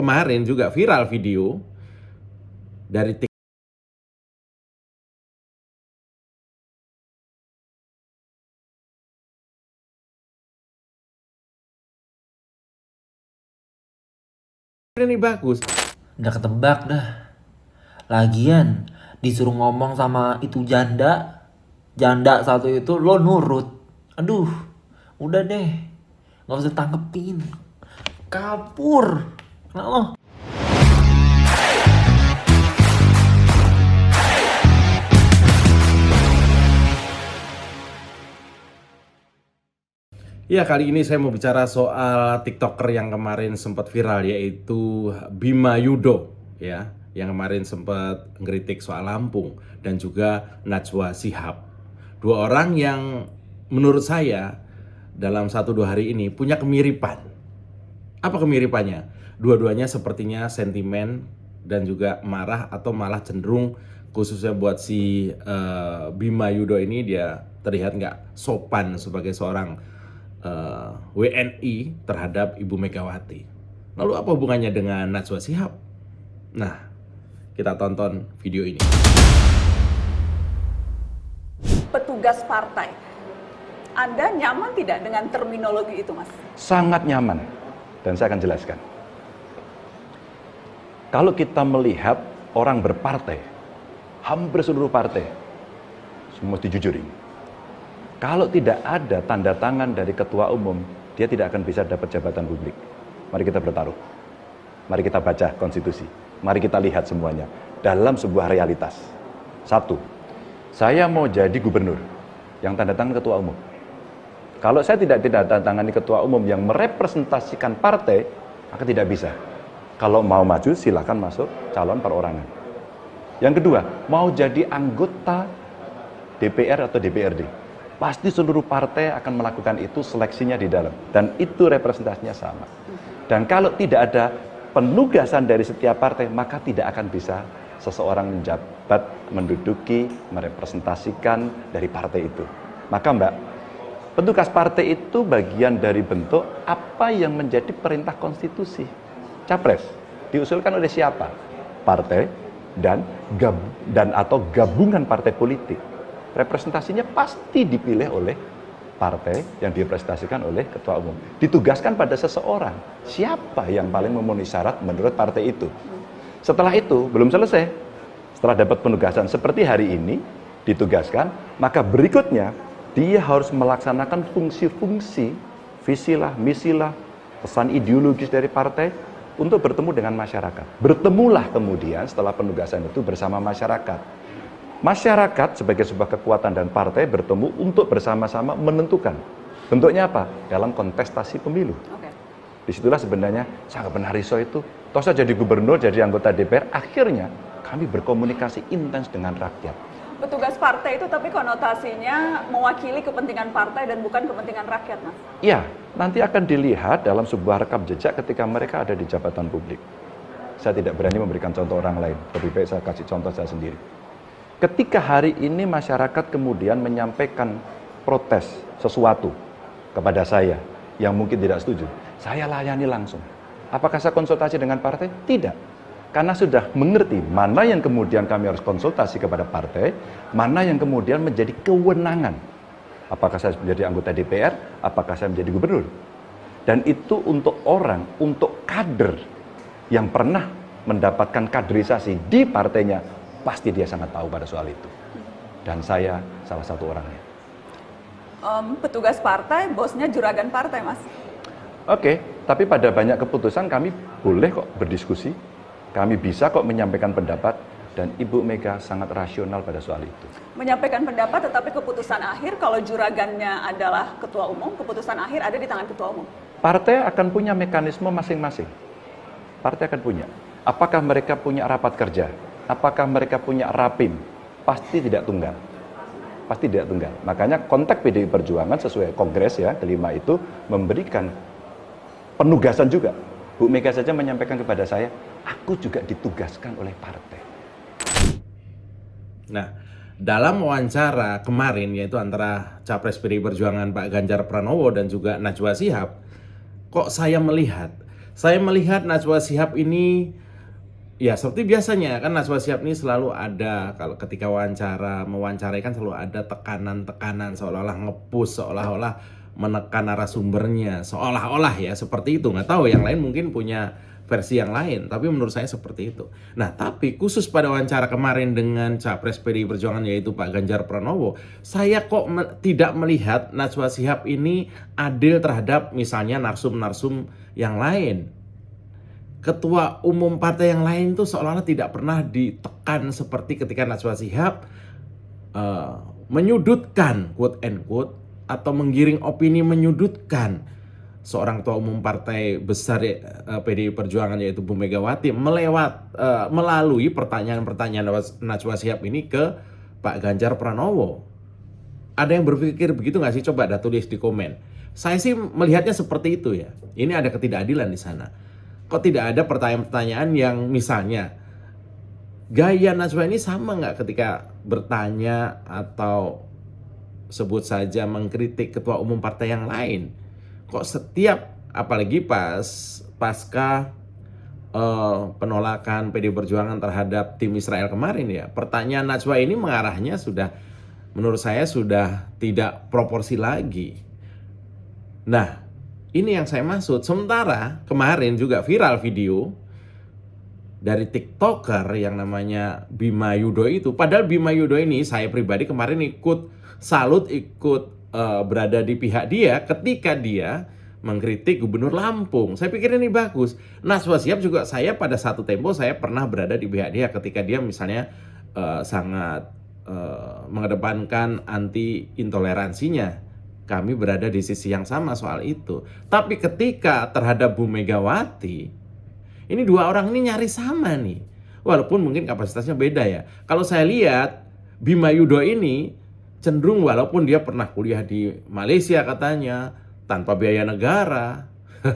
kemarin juga viral video dari ini bagus. Udah ketebak dah. Lagian disuruh ngomong sama itu janda satu itu lo nurut. Aduh, udah deh, nggak usah tanggepin. Kabur. Kenapa lo? Ya, kali ini saya mau bicara soal TikToker yang kemarin sempat viral, yaitu Bima Yudo, ya, yang kemarin sempat ngeritik soal Lampung, dan juga Najwa Shihab. Dua orang yang menurut saya dalam 1-2 hari ini punya kemiripan. Apa kemiripannya? Dua-duanya sepertinya sentimen dan juga marah, atau malah cenderung, khususnya buat si Bima Yudo ini, dia terlihat nggak sopan sebagai seorang WNI terhadap Ibu Megawati. Lalu apa hubungannya dengan Najwa Shihab? Nah, kita tonton video ini. Petugas partai, Anda nyaman tidak dengan terminologi itu, Mas? Sangat nyaman, dan saya akan jelaskan. Kalau kita melihat orang berpartai, hampir seluruh partai, semua dijujurin. Kalau tidak ada tanda tangan dari ketua umum, dia tidak akan bisa dapat jabatan publik. Mari kita bertaruh. Mari kita baca konstitusi. Mari kita lihat semuanya dalam sebuah realitas. 1. Saya mau jadi gubernur yang tanda tangan ketua umum. Kalau saya tidak tanda tangani ketua umum yang merepresentasikan partai, maka tidak bisa. Kalau mau maju, silakan masuk calon perorangan. Yang kedua, mau jadi anggota DPR atau DPRD. Pasti seluruh partai akan melakukan itu, seleksinya di dalam. Dan itu representasinya sama. Dan kalau tidak ada penugasan dari setiap partai, maka tidak akan bisa seseorang menjabat, menduduki, merepresentasikan dari partai itu. Maka Mbak, petugas partai itu bagian dari bentuk apa yang menjadi perintah konstitusi. Capres diusulkan oleh siapa? Partai dan atau gabungan partai politik. Representasinya pasti dipilih oleh partai yang direpresentasikan oleh ketua umum. Ditugaskan pada seseorang. Siapa yang paling memenuhi syarat menurut partai itu? Setelah itu, belum selesai. Setelah dapat penugasan seperti hari ini, ditugaskan, maka berikutnya dia harus melaksanakan fungsi-fungsi, visilah, misilah, pesan ideologis dari partai untuk bertemu dengan masyarakat. Bertemulah kemudian setelah penugasan itu bersama masyarakat. Masyarakat sebagai sebuah kekuatan dan partai bertemu untuk bersama-sama menentukan. Bentuknya apa? Dalam kontestasi pemilu. Disitulah sebenarnya sangat benar Riso itu. Toh saya jadi gubernur, jadi anggota DPR, akhirnya kami berkomunikasi intens dengan rakyat. Petugas partai itu tapi konotasinya mewakili kepentingan partai dan bukan kepentingan rakyat, Mas? Iya, nanti akan dilihat dalam sebuah rekam jejak ketika mereka ada di jabatan publik. Saya tidak berani memberikan contoh orang lain, lebih baik saya kasih contoh saya sendiri. Ketika hari ini masyarakat kemudian menyampaikan protes sesuatu kepada saya yang mungkin tidak setuju, saya layani langsung. Apakah saya konsultasi dengan partai? Tidak. Karena sudah mengerti mana yang kemudian kami harus konsultasi kepada partai, mana yang kemudian menjadi kewenangan. Apakah saya menjadi anggota DPR, apakah saya menjadi gubernur. Dan itu untuk orang, untuk kader yang pernah mendapatkan kaderisasi di partainya, pasti dia sangat tahu pada soal itu. Dan saya salah satu orangnya. Petugas partai, bosnya juragan partai, Mas? Oke, tapi pada banyak keputusan kami boleh kok berdiskusi. Kami bisa kok menyampaikan pendapat. Dan Ibu Mega sangat rasional pada soal itu. Menyampaikan pendapat, tetapi keputusan akhir kalau juragannya adalah ketua umum, keputusan akhir ada di tangan ketua umum. Partai akan punya mekanisme masing-masing. Partai akan punya. Apakah mereka punya rapat kerja? Apakah mereka punya rapim? Pasti tidak tunggal. Pasti tidak tunggal. Makanya kontak PDI Perjuangan sesuai kongres ya, kelima itu memberikan penugasan juga. Bu Mega saja menyampaikan kepada saya, aku juga ditugaskan oleh partai. Nah, dalam wawancara kemarin, yaitu antara Capres PDI Perjuangan Pak Ganjar Pranowo dan juga Najwa Shihab, kok saya melihat Saya melihat Najwa Shihab ini ya seperti biasanya kan, Najwa Shihab ini selalu ada kalau ketika mewawancarai kan selalu ada tekanan-tekanan, seolah-olah nge-push, seolah-olah menekan narasumbernya, seolah-olah ya seperti itu. Nggak tahu yang lain mungkin punya versi yang lain, tapi menurut saya seperti itu. Nah, tapi khusus pada wawancara kemarin dengan Capres PDI Perjuangan yaitu Pak Ganjar Pranowo, saya kok tidak melihat Najwa Shihab ini adil terhadap misalnya narsum-narsum yang lain. Ketua umum partai yang lain tuh seolah-olah tidak pernah ditekan seperti ketika Najwa Shihab menyudutkan quote and quote atau menggiring opini menyudutkan seorang ketua umum partai besar PDI Perjuangan yaitu Bu Megawati melalui pertanyaan-pertanyaan Najwa Shihab ini ke Pak Ganjar Pranowo. Ada yang berpikir begitu nggak sih? Coba tulis di komen. Saya sih melihatnya seperti itu ya. Ini ada ketidakadilan di sana. Kok tidak ada pertanyaan-pertanyaan yang misalnya gaya Najwa ini sama nggak ketika bertanya atau sebut saja mengkritik ketua umum partai yang lain? Kok setiap, apalagi pasca penolakan PDI Perjuangan terhadap tim Israel kemarin ya, pertanyaan Najwa ini mengarahnya sudah, menurut saya sudah tidak proporsi lagi. Nah, ini yang saya maksud. Sementara kemarin juga viral video dari TikToker yang namanya Bima Yudo itu. Padahal Bima Yudo ini saya pribadi kemarin ikut salut, berada di pihak dia ketika dia mengkritik Gubernur Lampung. Saya pikir ini bagus. Najwa Shihab juga saya pada satu tempo saya pernah berada di pihak dia ketika dia misalnya sangat mengedepankan anti intoleransinya. Kami berada di sisi yang sama soal itu. Tapi ketika terhadap Bu Megawati, ini dua orang ini nyaris sama nih. Walaupun mungkin kapasitasnya beda ya. Kalau saya lihat Bima Yudo ini cenderung, walaupun dia pernah kuliah di Malaysia katanya tanpa biaya negara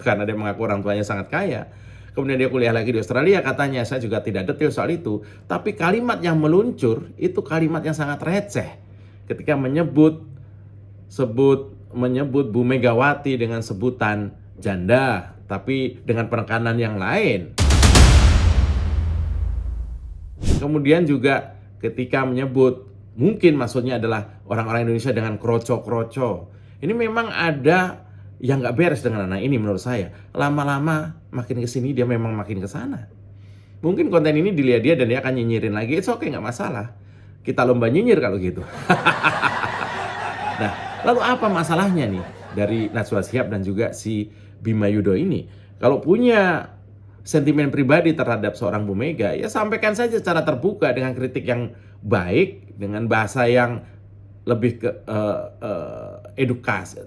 karena dia mengaku orang tuanya sangat kaya. Kemudian dia kuliah lagi di Australia katanya, saya juga tidak detail soal itu. Tapi kalimat yang meluncur itu kalimat yang sangat receh ketika menyebut Bu Megawati dengan sebutan janda, tapi dengan penekanan yang lain. Kemudian juga ketika menyebut, mungkin maksudnya adalah orang-orang Indonesia dengan kroco-kroco. Ini memang ada yang nggak beres dengan anak ini menurut saya. Lama-lama makin kesini dia memang makin kesana. Mungkin konten ini dilihat dia dan dia akan nyinyirin lagi. It's okay, nggak masalah. Kita lomba nyinyir kalau gitu. Nah, lalu apa masalahnya nih dari Najwa Shihab dan juga si Bima Yudo ini? Kalau punya sentimen pribadi terhadap seorang Bu Mega, ya sampaikan saja secara terbuka dengan kritik yang baik, dengan bahasa yang lebih ke edukasi,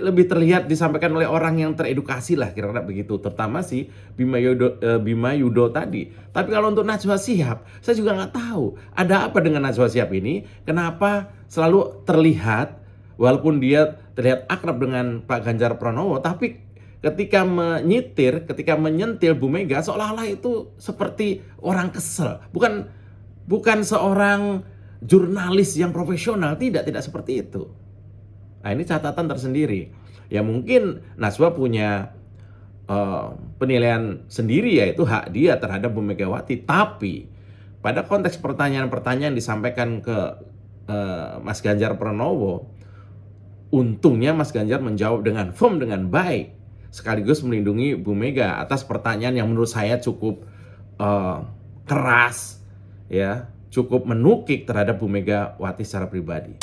lebih terlihat disampaikan oleh orang yang teredukasi lah, kira-kira begitu. Terutama si Bima Yudo tadi. Tapi kalau untuk Najwa Shihab, saya juga nggak tahu ada apa dengan Najwa Shihab ini. Kenapa selalu terlihat, walaupun dia terlihat akrab dengan Pak Ganjar Pranowo, tapi ketika menyentil Bu Mega seolah-olah itu seperti orang kesel. Bukan seorang jurnalis yang profesional, tidak seperti itu. Nah, ini catatan tersendiri. Ya mungkin Najwa punya penilaian sendiri, yaitu hak dia terhadap Bu Megawati. Tapi pada konteks pertanyaan-pertanyaan disampaikan ke Mas Ganjar Pranowo, untungnya Mas Ganjar menjawab dengan firm, dengan baik, sekaligus melindungi Bu Mega atas pertanyaan yang menurut saya cukup keras, ya, cukup menukik terhadap Bu Megawati secara pribadi.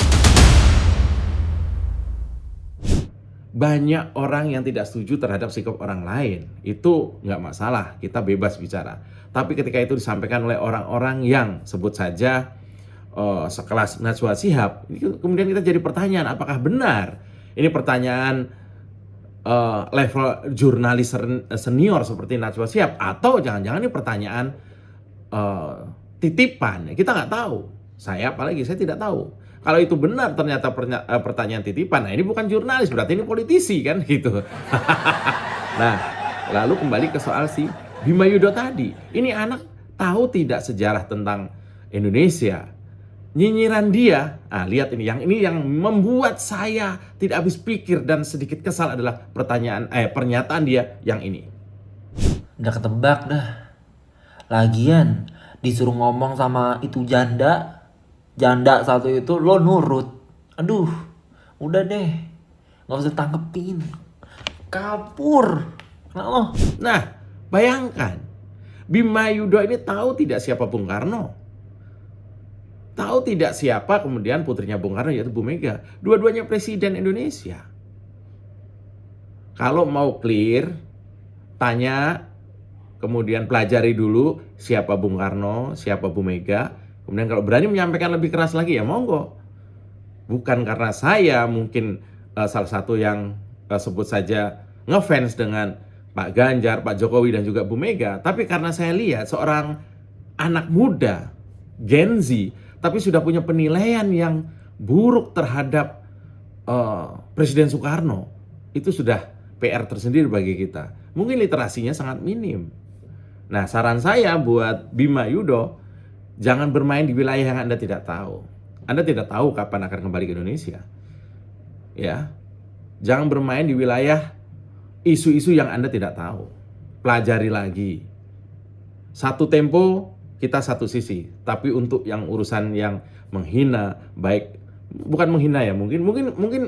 Banyak orang yang tidak setuju terhadap sikap orang lain, itu nggak masalah, kita bebas bicara. Tapi ketika itu disampaikan oleh orang-orang yang sebut saja sekelas Najwa Shihab, kemudian kita jadi pertanyaan, apakah benar ini pertanyaan level jurnalis senior seperti Najwa Shihab, atau jangan-jangan ini pertanyaan titipan? Kita nggak tahu. Saya apalagi, saya tidak tahu. Kalau itu benar ternyata pertanyaan titipan, nah ini bukan jurnalis, berarti ini politisi kan gitu. Nah, lalu kembali ke soal si Bima Yudo tadi. Ini anak tahu tidak sejarah tentang Indonesia. Nyinyiran dia, lihat ini yang membuat saya tidak habis pikir dan sedikit kesal adalah pernyataan dia yang ini. Udah ketebak dah. Lagian disuruh ngomong sama itu janda satu itu lo nurut. Aduh, udah deh, nggak usah tanggepin. Kabur. Nah, lo. Nah, bayangkan, Bima Yudho ini tahu tidak siapa Bung Karno? Tahu tidak siapa kemudian putrinya Bung Karno yaitu Bu Mega. Dua-duanya presiden Indonesia. Kalau mau clear, tanya, kemudian pelajari dulu siapa Bung Karno, siapa Bu Mega. Kemudian kalau berani menyampaikan lebih keras lagi ya monggo. Bukan karena saya mungkin salah satu yang sebut saja ngefans dengan Pak Ganjar, Pak Jokowi dan juga Bu Mega. Tapi karena saya lihat seorang anak muda, Gen Z, tapi sudah punya penilaian yang buruk terhadap Presiden Soekarno. Itu sudah PR tersendiri bagi kita. Mungkin literasinya sangat minim. Nah, saran saya buat Bima Yudho, jangan bermain di wilayah yang Anda tidak tahu. Anda tidak tahu kapan akan kembali ke Indonesia. Ya. Jangan bermain di wilayah isu-isu yang Anda tidak tahu. Pelajari lagi. Satu tempo, kita satu sisi. Tapi untuk yang urusan yang menghina, baik bukan menghina ya, mungkin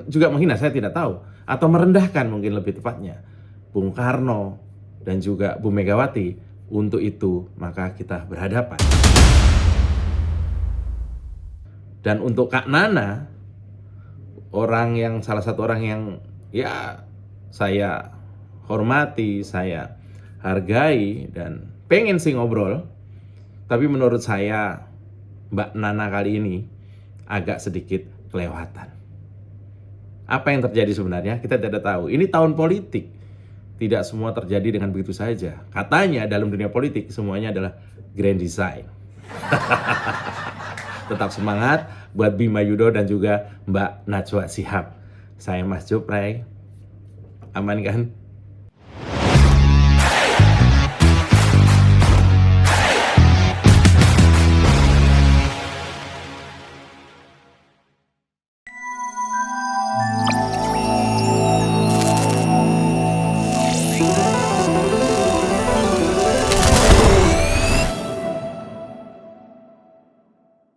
juga menghina, saya tidak tahu, atau merendahkan mungkin lebih tepatnya Bung Karno dan juga Bu Megawati, untuk itu maka kita berhadapan. Dan untuk Kak Nana, salah satu orang yang ya saya hormati, saya hargai dan pengen sih ngobrol, tapi menurut saya Mbak Nana kali ini agak sedikit kelewatan. Apa yang terjadi sebenarnya kita tidak tahu. Ini tahun politik. Tidak semua terjadi dengan begitu saja. Katanya dalam dunia politik semuanya adalah grand design. Tetap semangat buat Bima Yudho dan juga Mbak Najwa Shihab. Saya Mas Jupray. Aman kan?